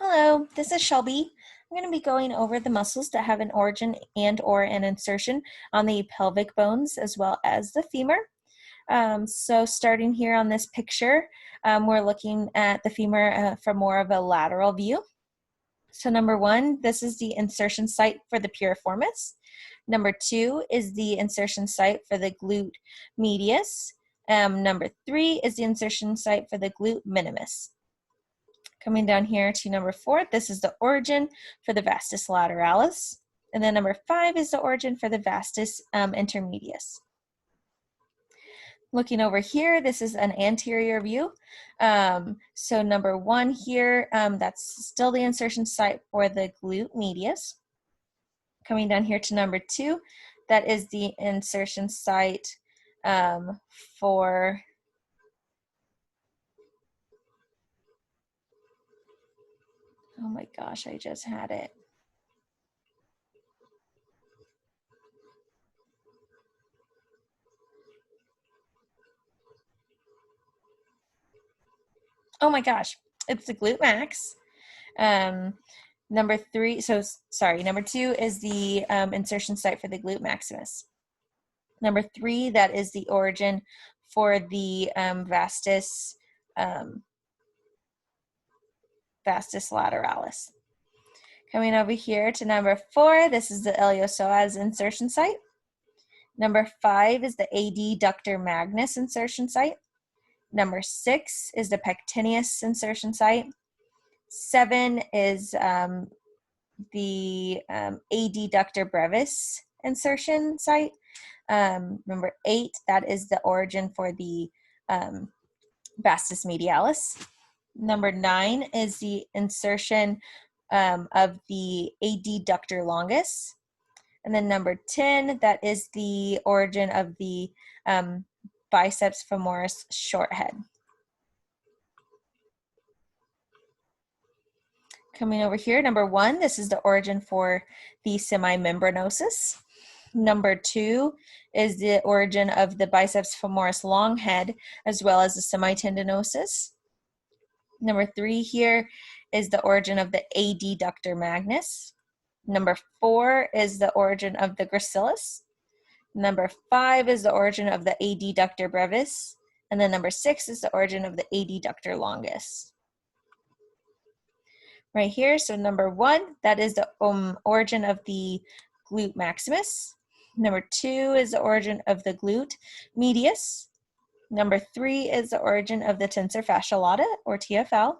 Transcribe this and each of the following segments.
Hello, this is Shelby. I'm going to be going over the muscles that have an origin and/or an insertion on the pelvic bones as well as the femur. So starting here on this picture, we're looking at the femur from more of a lateral view. So number one, this is the insertion site for the piriformis. Number two is the insertion site for the glute medius. Number three is the insertion site for the glute minimus. Coming down here to number 4, this is the origin for the vastus lateralis. And then number 5 is the origin for the vastus intermedius. Looking over here, this is an anterior view. So number 1 here, that's still the insertion site for the glute medius. Coming down here to number 2, that is the insertion site for oh my gosh, I just had it. Oh my gosh, it's the glute max. Number 2 is the insertion site for the glute maximus. Number 3, that is the origin for the vastus lateralis. Coming over here to number 4, this is the iliopsoas insertion site. Number 5 is the adductor magnus insertion site. Number 6 is the pectineus insertion site. 7 is the adductor brevis insertion site. Number 8, that is the origin for the vastus medialis. Number 9 is the insertion of the adductor longus. And then number 10, that is the origin of the biceps femoris short head. Coming over here, number 1, this is the origin for the semimembranosus. Number 2 is the origin of the biceps femoris long head, as well as the semitendinosus. Number 3 here is the origin of the adductor magnus. Number 4 is the origin of the gracilis. Number 5 is the origin of the adductor brevis. And then number 6 is the origin of the adductor longus. Right here, so number 1, that is the origin of the glute maximus. Number 2 is the origin of the glute medius. Number 3 is the origin of the tensor fascia lata, or TFL.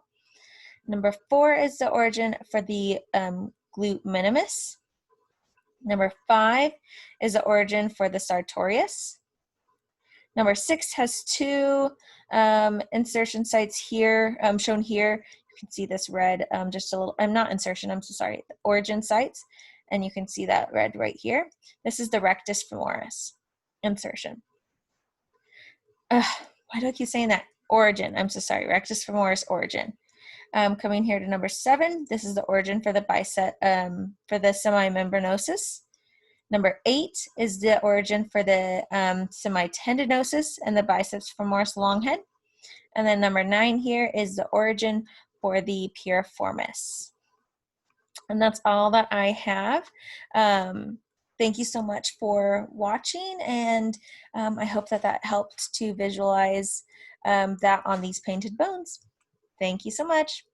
Number 4 is the origin for the glute minimus. Number 5 is the origin for the sartorius. Number 6 has 2 insertion sites here, shown here. You can see this red, just a little, not insertion, I'm so sorry, the origin sites. And you can see that red right here. This is the rectus femoris insertion. Why do I keep saying that? Origin, I'm so sorry, rectus femoris origin. Coming here to number 7, this is the origin for the bicep, for the semimembranosus. Number 8 is the origin for the semitendinosus and the biceps femoris long head. And then number 9 here is the origin for the piriformis. And that's all that I have. Thank you so much for watching, and I hope that helped to visualize that on these painted bones. Thank you so much.